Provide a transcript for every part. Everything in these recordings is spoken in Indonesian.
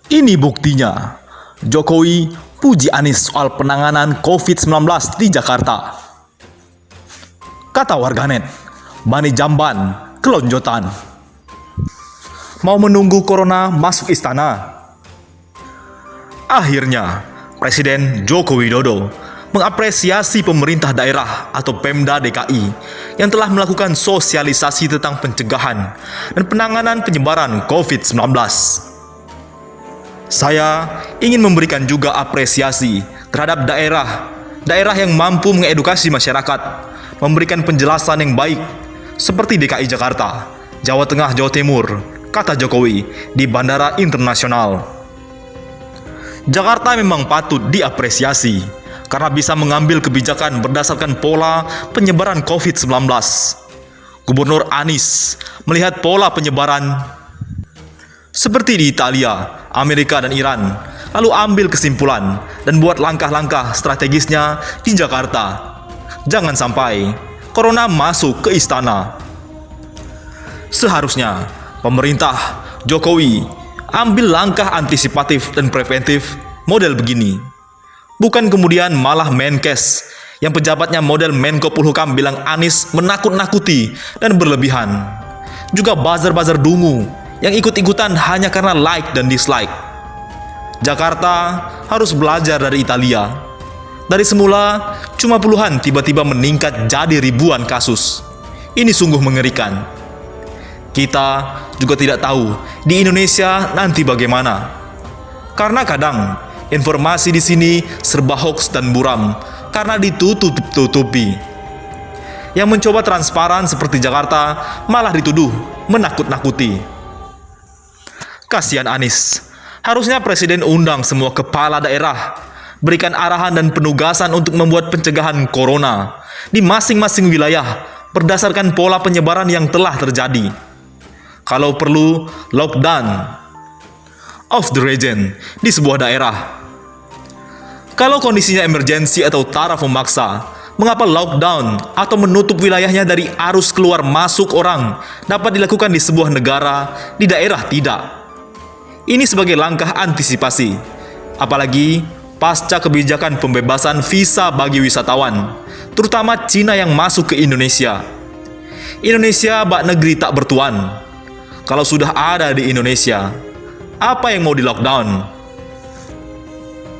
Ini buktinya. Jokowi puji Anies soal penanganan COVID-19 di Jakarta. Kata warganet, Bani Jamban kelonjotan. Mau menunggu corona masuk istana. Akhirnya, Presiden Joko Widodo mengapresiasi pemerintah daerah atau Pemda DKI yang telah melakukan sosialisasi tentang pencegahan dan penanganan penyebaran COVID-19. Saya ingin memberikan juga apresiasi terhadap daerah yang mampu mengedukasi masyarakat, memberikan penjelasan yang baik, seperti DKI Jakarta, Jawa Tengah, Jawa Timur, kata Jokowi di Bandara Internasional. Jakarta memang patut diapresiasi karena bisa mengambil kebijakan berdasarkan pola penyebaran COVID-19. Gubernur Anies melihat pola penyebaran seperti di Italia, Amerika, dan Iran, lalu ambil kesimpulan dan buat langkah-langkah strategisnya di Jakarta. Jangan sampai corona masuk ke istana. Seharusnya pemerintah Jokowi ambil langkah antisipatif dan preventif model begini. Bukan kemudian malah Menkes yang pejabatnya model Menko Polhukam bilang Anies menakut-nakuti dan berlebihan. Juga buzzer-buzzer dungu yang ikut-ikutan hanya karena like dan dislike. Jakarta harus belajar dari Italia. Dari semula cuma puluhan tiba-tiba meningkat jadi ribuan kasus. Ini sungguh mengerikan. Kita juga tidak tahu di Indonesia nanti bagaimana. Karena kadang informasi di sini serba hoax dan buram karena ditutup-tutupi. Yang mencoba transparan seperti Jakarta malah dituduh menakut-nakuti. Kasihan Anies. Harusnya Presiden undang semua kepala daerah, berikan arahan dan penugasan untuk membuat pencegahan corona di masing-masing wilayah berdasarkan pola penyebaran yang telah terjadi. Kalau perlu, lockdown of the region di sebuah daerah. Kalau kondisinya emergensi atau taraf memaksa, mengapa lockdown atau menutup wilayahnya dari arus keluar masuk orang dapat dilakukan di sebuah negara, di daerah tidak? Ini sebagai langkah antisipasi, apalagi pasca kebijakan pembebasan visa bagi wisatawan, terutama Cina yang masuk ke Indonesia. Indonesia bak negeri tak bertuan. Kalau sudah ada di Indonesia, apa yang mau di lockdown?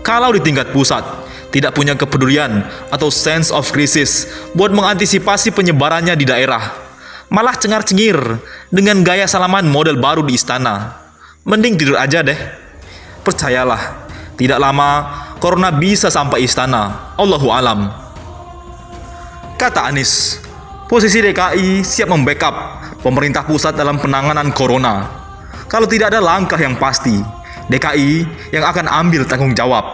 Kalau di tingkat pusat tidak punya kepedulian atau sense of crisis buat mengantisipasi penyebarannya di daerah, malah cengar-cengir dengan gaya salaman model baru di istana. Mending tidur aja deh. Percayalah, tidak lama corona bisa sampai istana. Allahu alam. Kata Anies, posisi DKI siap membackup pemerintah pusat dalam penanganan corona. Kalau tidak ada langkah yang pasti, DKI yang akan ambil tanggung jawab.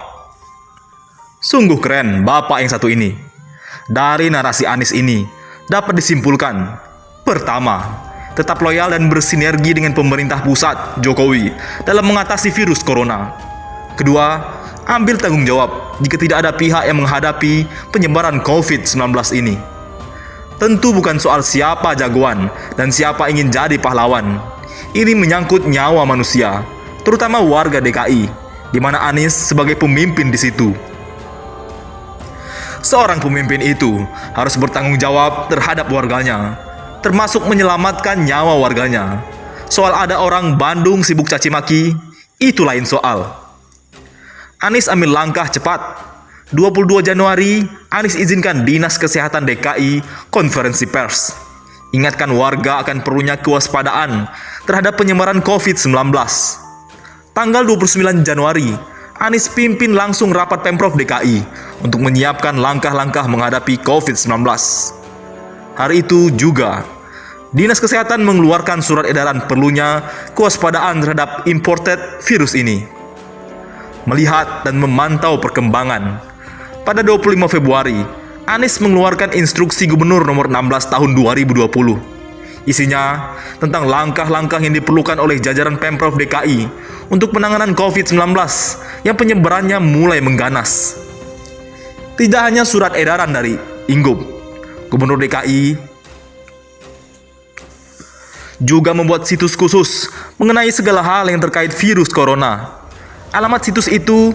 Sungguh keren bapak yang satu ini. Dari narasi Anies ini dapat disimpulkan, pertama, tetap loyal dan bersinergi dengan pemerintah pusat Jokowi dalam mengatasi virus corona. Kedua, ambil tanggung jawab jika tidak ada pihak yang menghadapi penyebaran COVID-19 ini. Tentu bukan soal siapa jagoan dan siapa ingin jadi pahlawan. Ini menyangkut nyawa manusia, terutama warga DKI, di mana Anies sebagai pemimpin di situ. Seorang pemimpin itu harus bertanggung jawab terhadap warganya, termasuk menyelamatkan nyawa warganya. Soal ada orang Bandung sibuk caci maki, itu lain soal. Anies ambil langkah cepat. 22 Januari, Anies izinkan Dinas Kesehatan DKI konferensi pers. Ingatkan warga akan perlunya kewaspadaan terhadap penyebaran COVID-19. Tanggal 29 Januari, Anies pimpin langsung rapat Pemprov DKI untuk menyiapkan langkah-langkah menghadapi COVID-19. Hari itu juga, Dinas Kesehatan mengeluarkan surat edaran perlunya kewaspadaan terhadap imported virus ini. Melihat dan memantau perkembangan, pada 25 Februari, Anies mengeluarkan instruksi Gubernur nomor 16 tahun 2020. Isinya tentang langkah-langkah yang diperlukan oleh jajaran Pemprov DKI untuk penanganan COVID-19 yang penyebarannya mulai mengganas. Tidak hanya surat edaran dari Inggub, Gubernur DKI juga membuat situs khusus mengenai segala hal yang terkait virus corona. Alamat situs itu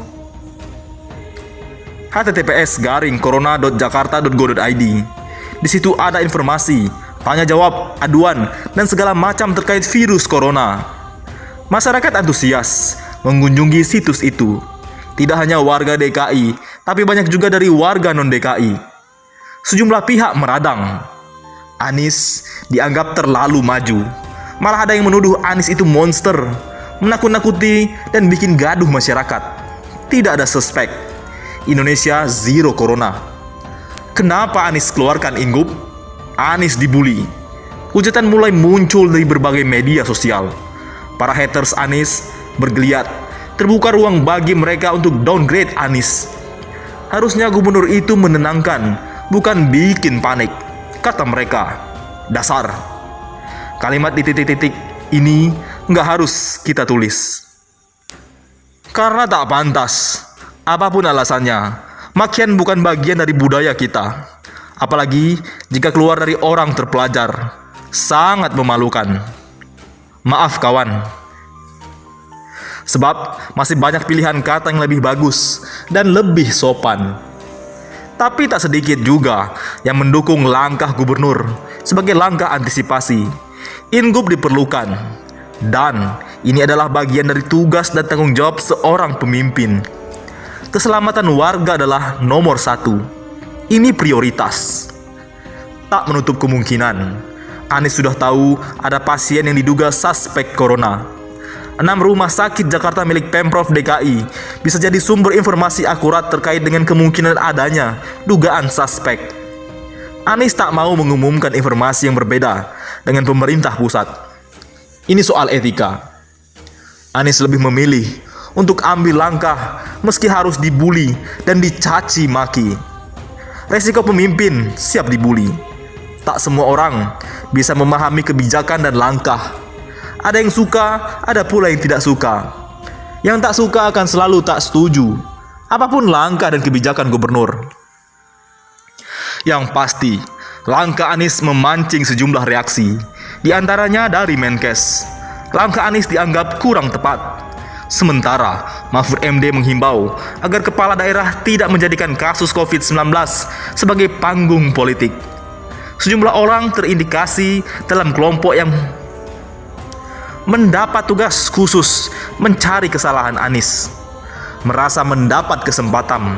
https://corona.jakarta.go.id. Di situ ada informasi, tanya jawab, aduan, dan segala macam terkait virus corona. Masyarakat antusias mengunjungi situs itu. Tidak hanya warga DKI, tapi banyak juga dari warga non-DKI. Sejumlah pihak meradang. Anies dianggap terlalu maju. Malah ada yang menuduh Anies itu monster, menakut-nakuti dan bikin gaduh masyarakat. Tidak ada suspek. Indonesia zero corona. Kenapa Anies keluarkan Ingup? Anies dibully. Hujatan mulai muncul dari berbagai media sosial. Para haters Anies bergeliat. Terbuka ruang bagi mereka untuk downgrade Anies. Harusnya gubernur itu menenangkan, bukan bikin panik, kata mereka. Dasar. Kalimat di titik-titik ini nggak harus kita tulis. Karena tak pantas. Apapun alasannya, makian bukan bagian dari budaya kita. Apalagi jika keluar dari orang terpelajar. Sangat memalukan. Maaf kawan. Sebab masih banyak pilihan kata yang lebih bagus dan lebih sopan. Tapi tak sedikit juga yang mendukung langkah gubernur sebagai langkah antisipasi. Ingup diperlukan. Dan ini adalah bagian dari tugas dan tanggung jawab seorang pemimpin. Keselamatan warga adalah nomor 1. Ini prioritas. Tak menutup kemungkinan, Anies sudah tahu ada pasien yang diduga suspek corona. 6 rumah sakit Jakarta milik Pemprov DKI bisa jadi sumber informasi akurat terkait dengan kemungkinan adanya dugaan suspek. Anies tak mau mengumumkan informasi yang berbeda dengan pemerintah pusat. Ini soal etika. Anies lebih memilih untuk ambil langkah meski harus dibully dan dicaci maki. Resiko pemimpin siap dibully. Tak semua orang bisa memahami kebijakan dan langkah. Ada yang suka, ada pula yang tidak suka. Yang tak suka akan selalu tak setuju apapun langkah dan kebijakan gubernur. Yang pasti, langkah Anies memancing sejumlah reaksi, di antaranya dari Menkes. Langkah Anies dianggap kurang tepat. Sementara Mahfud MD menghimbau agar kepala daerah tidak menjadikan kasus COVID-19 sebagai panggung politik. Sejumlah orang terindikasi dalam kelompok yang mendapat tugas khusus mencari kesalahan Anies, merasa mendapat kesempatan.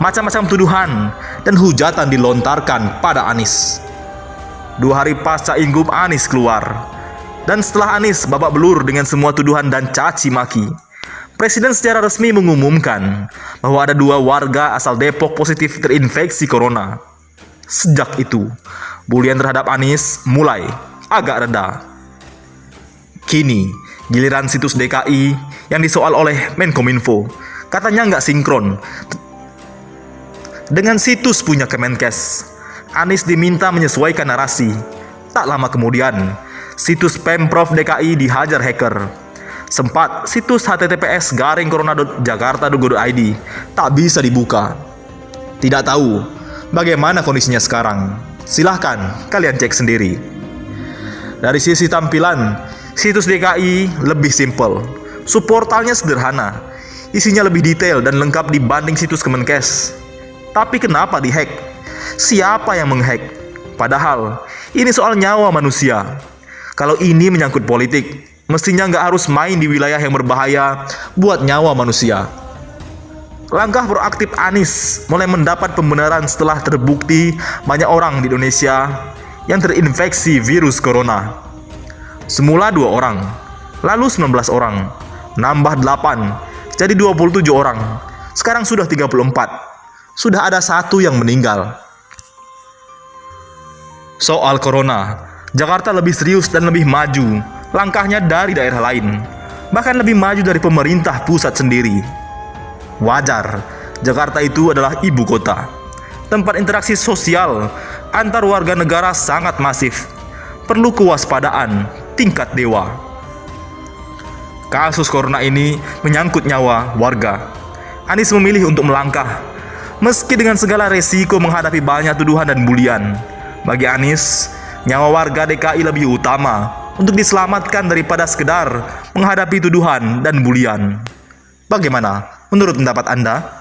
Macam-macam tuduhan dan hujatan dilontarkan pada Anies. 2 hari pasca Ingup, Anies keluar. Dan setelah Anies babak belur dengan semua tuduhan dan caci maki, Presiden secara resmi mengumumkan bahwa ada 2 warga asal Depok positif terinfeksi corona. Sejak itu, bulian terhadap Anies mulai agak reda. Kini, giliran situs DKI yang disoal oleh Menkominfo katanya nggak sinkron dengan situs punya Kemenkes. Anies diminta menyesuaikan narasi. Tak lama kemudian, situs Pemprov DKI dihajar hacker. Sempat situs https://corona.jakarta.go.id tak bisa dibuka. Tidak tahu bagaimana kondisinya sekarang. Silahkan kalian cek sendiri. Dari sisi tampilan, situs DKI lebih simpel. Subportalnya sederhana. Isinya lebih detail dan lengkap dibanding situs Kemenkes. Tapi kenapa dihack? Siapa yang menghack? Padahal ini soal nyawa manusia. Kalau ini menyangkut politik, mestinya nggak harus main di wilayah yang berbahaya buat nyawa manusia. Langkah proaktif Anies mulai mendapat pembenaran setelah terbukti banyak orang di Indonesia yang terinfeksi virus corona. Semula 2 orang, lalu 19 orang, nambah 8, jadi 27 orang. Sekarang sudah 34. Sudah ada 1 yang meninggal. Soal corona, Jakarta lebih serius dan lebih maju langkahnya dari daerah lain, bahkan lebih maju dari pemerintah pusat sendiri. Wajar, Jakarta itu adalah ibu kota. Tempat interaksi sosial antar warga negara sangat masif. Perlu kewaspadaan tingkat dewa. Kasus corona ini menyangkut nyawa warga. Anies memilih untuk melangkah, meski dengan segala resiko menghadapi banyak tuduhan dan bulian. Bagi Anies, nyawa warga DKI lebih utama untuk diselamatkan daripada sekedar menghadapi tuduhan dan bulian. Bagaimana menurut pendapat Anda?